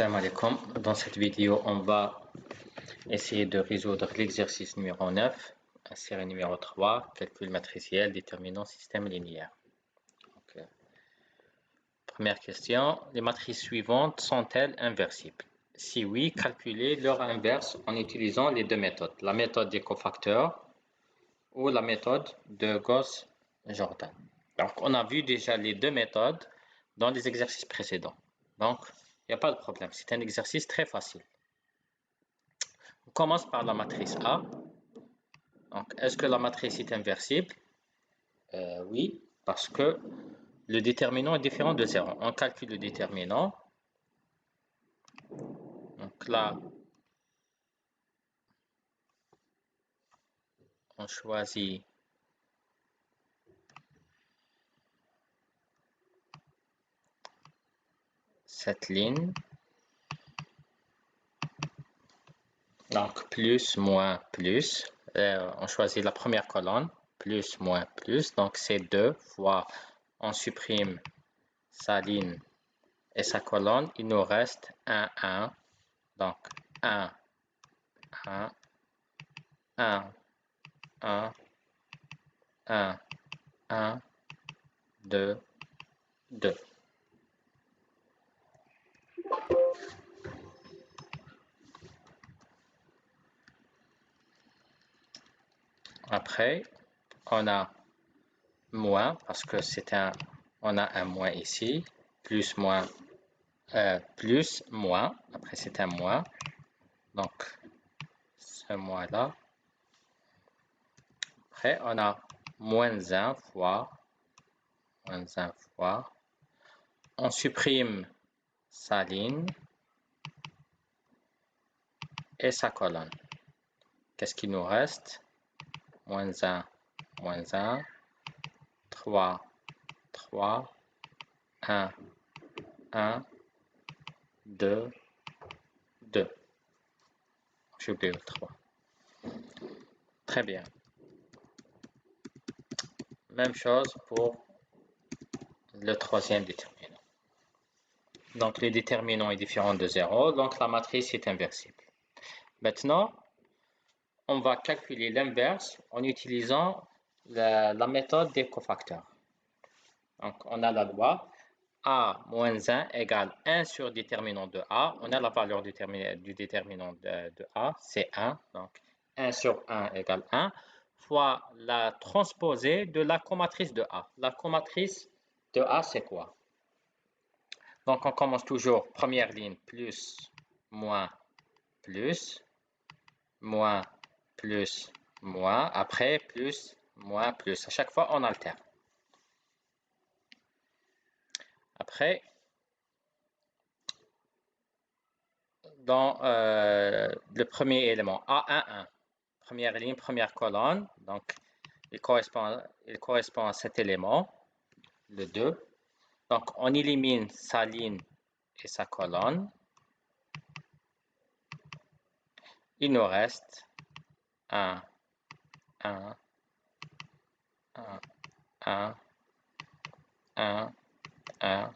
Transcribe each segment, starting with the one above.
Salam alaikum. Dans cette vidéo, on va essayer de résoudre l'exercice numéro 9, série numéro 3, calcul matriciel déterminant système linéaire. Donc, première question, les matrices suivantes sont-elles inversibles? Si oui, calculez leur inverse en utilisant les deux méthodes, la méthode des cofacteurs ou la méthode de Gauss-Jordan. Donc, on a vu déjà les deux méthodes dans les exercices précédents. Donc, il n'y a pas de problème, c'est un exercice très facile. On commence par la matrice A. Donc, est-ce que la matrice est inversible? Oui, parce que le déterminant est différent de 0. On calcule le déterminant. Donc là, on choisit cette ligne. Donc, plus, moins, plus. On choisit la première colonne. Plus, moins, plus. Donc, c'est 2 fois, on supprime sa ligne et sa colonne. Il nous reste 1, 1. Donc, 1, 1, 1, 1, 1, 1, 2, 2. Après, on a moins, parce que on a un moins ici, plus, moins, plus, moins, après c'est un moins, donc ce moins-là. Après, on a moins 1 fois, on supprime sa ligne et sa colonne. Qu'est-ce qu'il nous reste? Moins 1, 3, 3, 1, 1, 2, 2. J'ai oublié le 3. Très bien. Même chose pour le troisième déterminant. Donc, le déterminant est différent de 0, donc la matrice est inversible. Maintenant, on va calculer l'inverse en utilisant la méthode des cofacteurs. Donc, on a la loi A moins 1 égale 1 sur déterminant de A. On a la valeur du déterminant de A, c'est 1. Donc, 1 sur 1 égale 1 fois la transposée de la comatrice de A. La comatrice de A, c'est quoi? Donc, on commence toujours, première ligne, plus, moins, plus, moins, plus, moins, après, plus, moins, plus. À chaque fois, on alterne. Après, dans le premier élément, A11, première ligne, première colonne, donc il correspond à cet élément, le 2. Donc, on élimine sa ligne et sa colonne. Il nous reste 1, 1, 1, 1, 1, 1,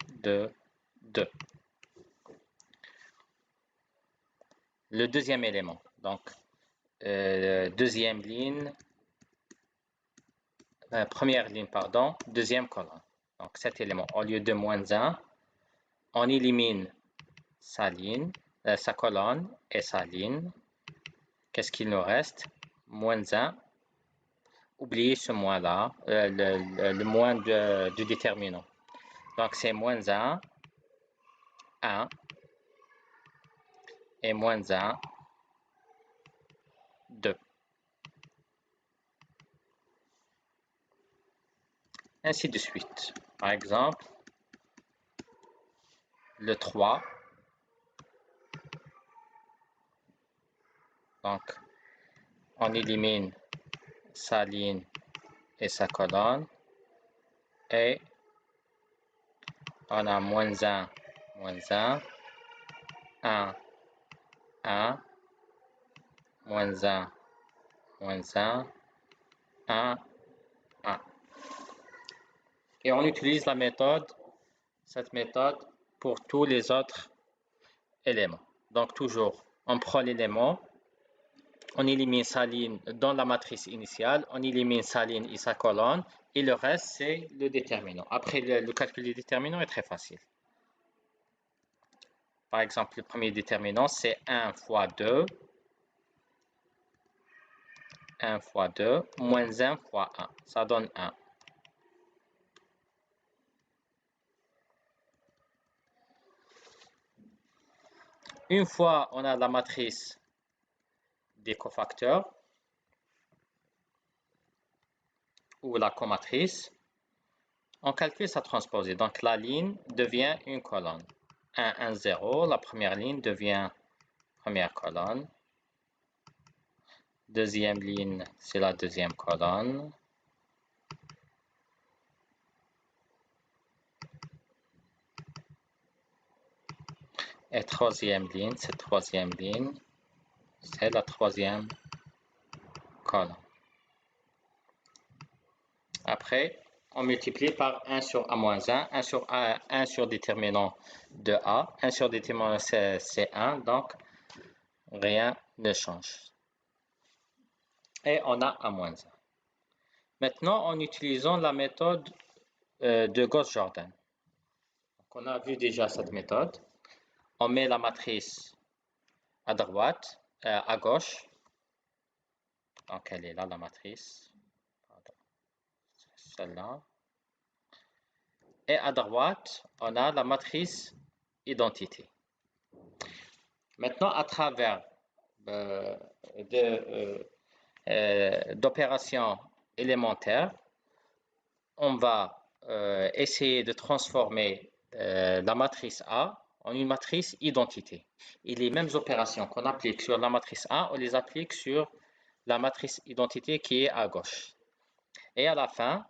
2, 2. Le deuxième élément, donc deuxième ligne, première ligne, pardon, deuxième colonne. Donc cet élément, au lieu de moins 1, on élimine sa ligne, sa colonne et sa ligne. Qu'est-ce qu'il nous reste? Moins 1. Oubliez ce moins-là, le moins du déterminant. Donc c'est moins 1, 1, et moins 1, 2. Ainsi de suite. Par exemple, le 3. Donc, on élimine sa ligne et sa colonne. Et on a moins 1, 1, 1, moins 1, 1, 1. Et on utilise cette méthode pour tous les autres élément. Donc toujours, on prend l'élément, on élimine sa ligne dans la matrice initiale, on élimine sa ligne et sa colonne, et le reste, c'est le déterminant. Après, le calcul du déterminant est très facile. Par exemple, le premier déterminant, c'est 1 fois 2, 1 fois 2, moins 1 fois 1. Ça donne 1. Une fois on a la matrice des cofacteurs, ou la comatrice, on calcule sa transposée. Donc la ligne devient une colonne. 1, 1, 0, la première ligne devient première colonne. Deuxième ligne, c'est la deuxième colonne. Et troisième ligne, c'est troisième ligne, c'est la troisième colonne. Après, on multiplie par 1 sur A-1, 1 sur déterminant de A, 1 sur déterminant c'est 1, donc rien ne change. Et on a A-1. Maintenant, en utilisant la méthode de Gauss-Jordan. On a vu déjà cette méthode. On met la matrice à droite, à gauche. Donc, elle est là, la matrice. Celle-là. Et à droite, on a la matrice identité. Maintenant, à travers d'opérations élémentaires, on va essayer de transformer la matrice A en une matrice identité. Et les mêmes opérations qu'on applique sur la matrice A, on les applique sur la matrice identité qui est à gauche. Et à la fin,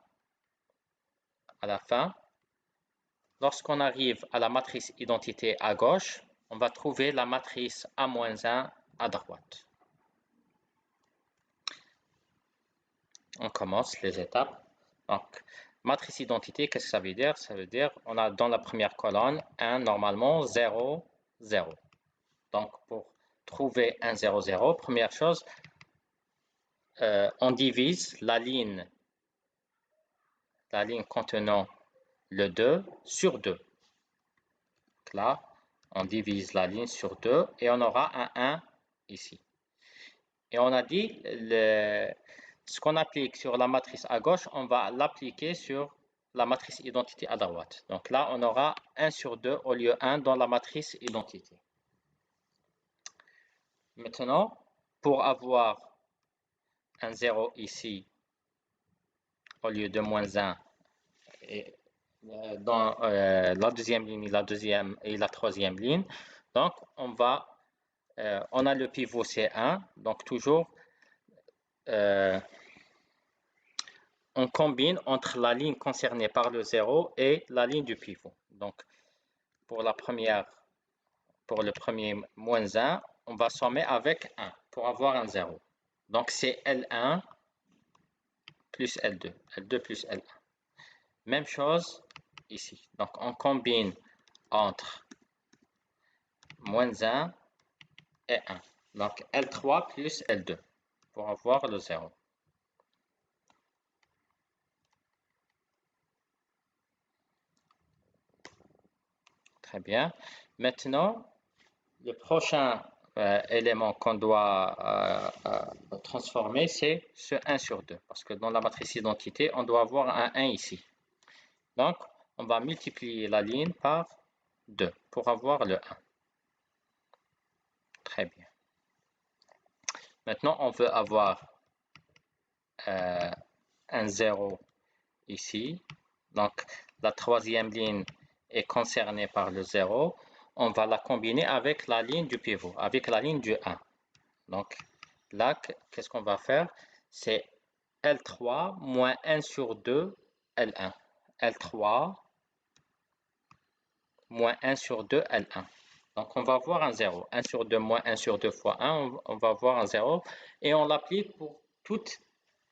lorsqu'on arrive à la matrice identité à gauche, on va trouver la matrice A-1 à droite. On commence les étapes. Donc, matrice identité, qu'est-ce que ça veut dire? Ça veut dire on a dans la première colonne 1, normalement 0, 0. Donc, pour trouver 1, 0, 0, première chose, on divise la ligne contenant le 2 sur 2. Donc là, on divise la ligne sur 2 et on aura un 1 ici. Et on a dit, ce qu'on applique sur la matrice à gauche, on va l'appliquer sur la matrice identité à droite. Donc là, on aura 1 sur 2 au lieu 1 dans la matrice identité. Maintenant, pour avoir un 0 ici, au lieu de moins 1, et dans la deuxième ligne et la troisième ligne, donc on a le pivot C1, donc toujours on combine entre la ligne concernée par le 0 et la ligne du pivot. Donc, pour le premier moins 1, on va sommer avec 1 pour avoir un 0. Donc, c'est L1 plus L2, L2 plus L1. Même chose ici. Donc, on combine entre moins 1 et 1. Donc, L3 plus L2 pour avoir le 0. Très bien. Maintenant, le prochain élément qu'on doit transformer, c'est ce 1 sur 2. Parce que dans la matrice identité, on doit avoir un 1 ici. Donc, on va multiplier la ligne par 2 pour avoir le 1. Très bien. Maintenant, on veut avoir un 0 ici. Donc, la troisième ligne est concernée par le 0. On va la combiner avec la ligne du pivot, avec la ligne du 1. Donc, là, qu'est-ce qu'on va faire? C'est L3 moins 1 sur 2 L1. L3 moins 1 sur 2 L1. Donc, on va avoir un 0. 1 sur 2 moins 1 sur 2 fois 1, on va avoir un 0. Et on l'applique pour toute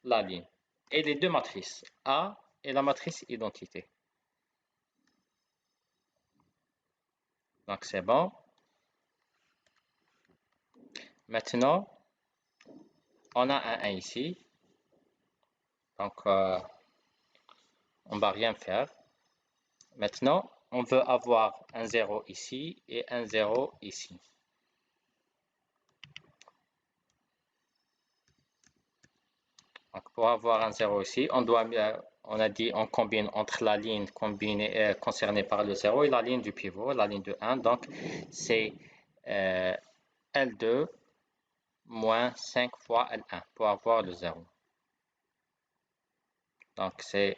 la ligne. Et les deux matrices, A et la matrice identité. Donc, c'est bon. Maintenant, on a un 1 ici. Donc, on ne va rien faire. Maintenant, on veut avoir un 0 ici et un 0 ici. Donc, pour avoir un 0 ici, on a dit on combine entre la ligne concernée par le 0 et la ligne du pivot, la ligne de 1. Donc, c'est L2 moins 5 fois L1 pour avoir le 0. Donc, c'est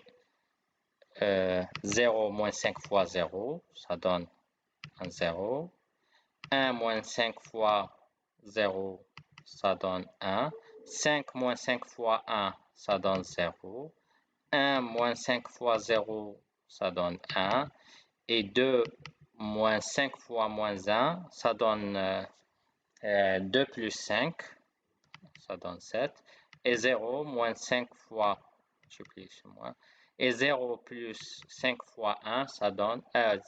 0 moins 5 fois 0, ça donne un 0. 1 moins 5 fois 0, ça donne 1. 5 moins 5 fois 1, ça donne 0. 1 moins 5 fois 0, ça donne 1. Et 2 moins 5 fois moins 1, ça donne 2 plus 5, ça donne 7. Et 0 moins 5 fois, et 0 plus 5 fois 1, ça donne,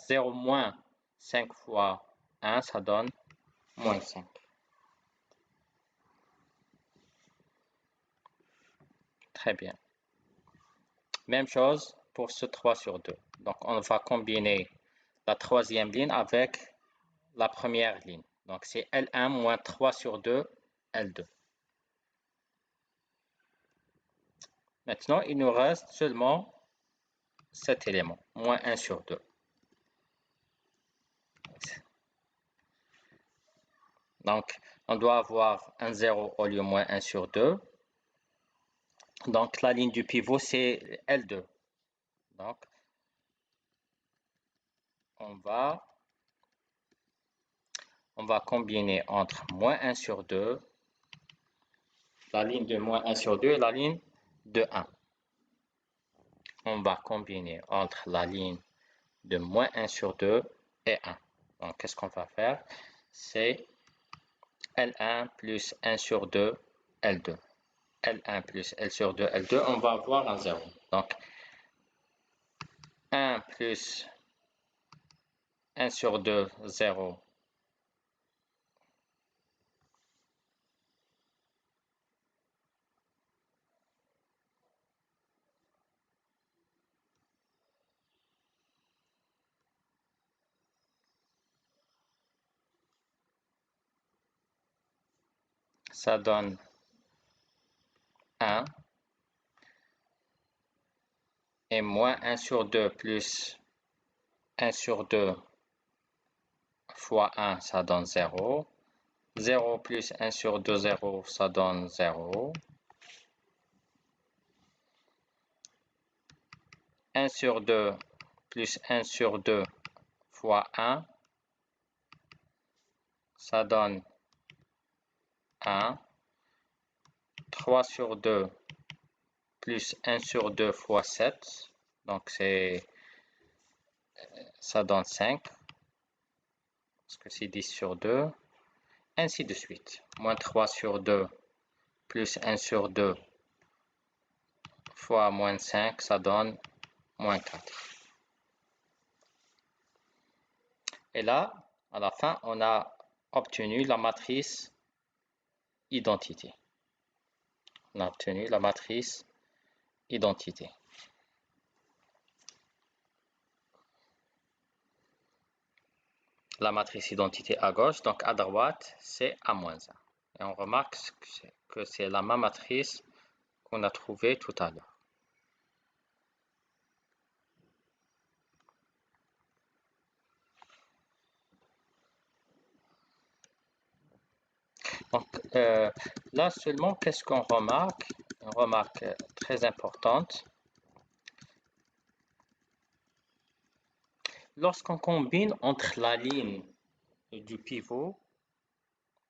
0 moins 5 fois 1, ça donne moins 5. Très bien. Même chose pour ce 3 sur 2. Donc, on va combiner la troisième ligne avec la première ligne. Donc, c'est L1 moins 3 sur 2, L2. Maintenant, il nous reste seulement cet élément, moins 1 sur 2. Donc, on doit avoir un 0 au lieu de moins 1 sur 2. Donc, la ligne du pivot, c'est L2. Donc, on va combiner entre moins 1 sur 2, la ligne de moins 1 sur 2 et la ligne de 1. On va combiner entre la ligne de moins 1 sur 2 et 1. Donc, qu'est-ce qu'on va faire? C'est L1 plus 1 sur 2, L2. L1 plus L sur 2, L2, on va avoir un 0. Donc, 1 plus 1 sur 2, 0. Ça donne 1. Et moins 1 sur 2 plus 1 sur 2 fois 1, ça donne 0. 0 plus 1 sur 2, 0, ça donne 0. 1 sur 2 plus 1 sur 2 fois 1, ça donne 1. 3 sur 2 plus 1 sur 2 fois 7, donc ça donne 5, parce que c'est 10 sur 2, ainsi de suite. Moins 3 sur 2 plus 1 sur 2 fois moins 5, ça donne moins 4. Et là, à la fin, on a obtenu la matrice identité. On a obtenu la matrice identité. La matrice identité à gauche, donc à droite, c'est A-1. Et on remarque que c'est la même matrice qu'on a trouvée tout à l'heure. Donc là seulement, qu'est-ce qu'on remarque? Une remarque très importante. Lorsqu'on combine entre la ligne du pivot,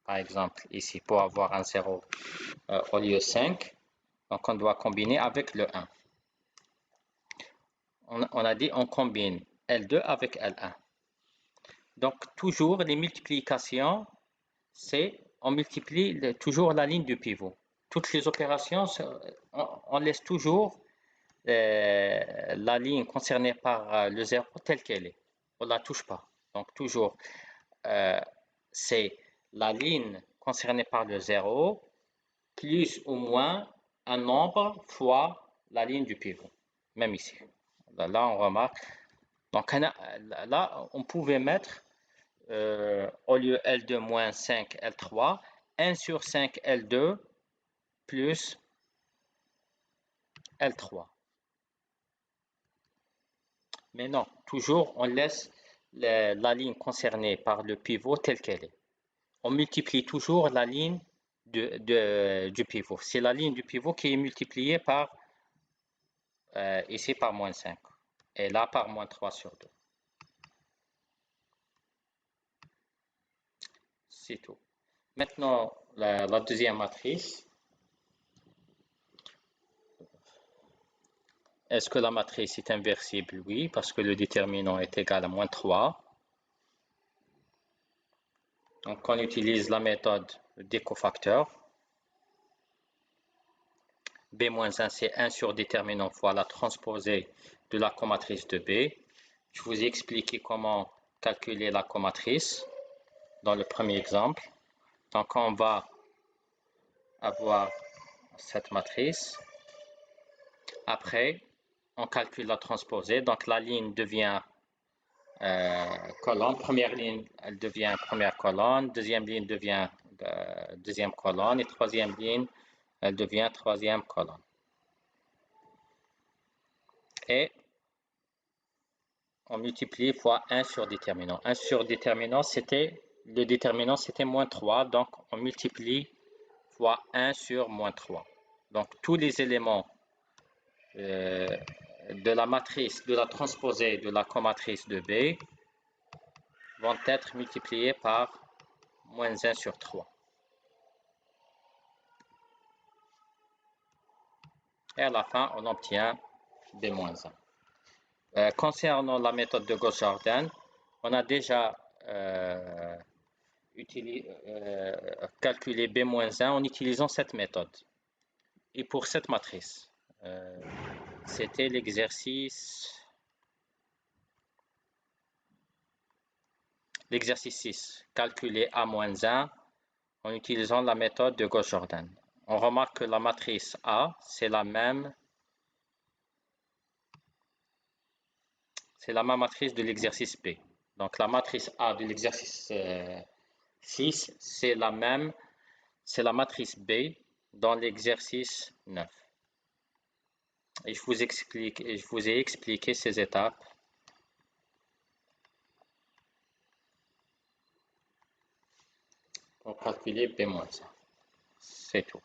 par exemple ici pour avoir un 0 au lieu de 5, donc on doit combiner avec le 1. On a dit on combine L2 avec L1. Donc toujours les multiplications, c'est on multiplie toujours la ligne du pivot. Toutes les opérations, on laisse toujours la ligne concernée par le 0 telle qu'elle est. On ne la touche pas. Donc toujours, c'est la ligne concerné par le 0 plus ou moins un nombre fois la ligne du pivot. Même ici. Là, on remarque. Donc là, on pouvait mettre au lieu L2 moins 5 L3, 1 sur 5 L2 plus L3. Mais non, toujours on laisse la ligne concernée par le pivot telle qu'elle est. On multiplie toujours la ligne du pivot. C'est la ligne du pivot qui est multipliée par, ici par moins 5, et là par moins 3 sur 2. C'est tout. Maintenant, la deuxième matrice. Est-ce que la matrice est inversible? Oui, parce que le déterminant est égal à moins 3. Donc, on utilise la méthode des cofacteurs. B-1, c'est 1 sur déterminant fois la transposée de la comatrice de B. Je vous ai expliqué comment calculer la comatrice dans le premier exemple. Donc, on va avoir cette matrice. Après, on calcule la transposée. Donc, la ligne devient colonne. Première ligne, elle devient première colonne. Deuxième ligne devient deuxième colonne. Et troisième ligne, elle devient troisième colonne. Et on multiplie fois 1 sur déterminant. 1 sur déterminant, le déterminant, c'était moins 3. Donc, on multiplie fois 1 sur moins 3. Donc, tous les éléments de la matrice, de la transposée de la comatrice de B vont être multipliés par moins 1 sur 3. Et à la fin, on obtient B-1. Concernant la méthode de Gauss-Jordan, on a déjà calculé B-1 en utilisant cette méthode. Et pour cette matrice, c'était l'exercice 6, calculer A-1 en utilisant la méthode de Gauss-Jordan. On remarque que la matrice A, c'est la même matrice de l'exercice B. Donc la matrice A de l'exercice 6, c'est la matrice B dans l'exercice 9. Et je vous ai expliqué ces étapes. Pour calculer B-1. C'est tout.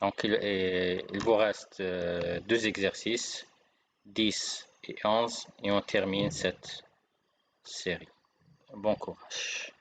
Donc il vous reste deux exercices, 10 et 11, et on termine cette série. Bon courage.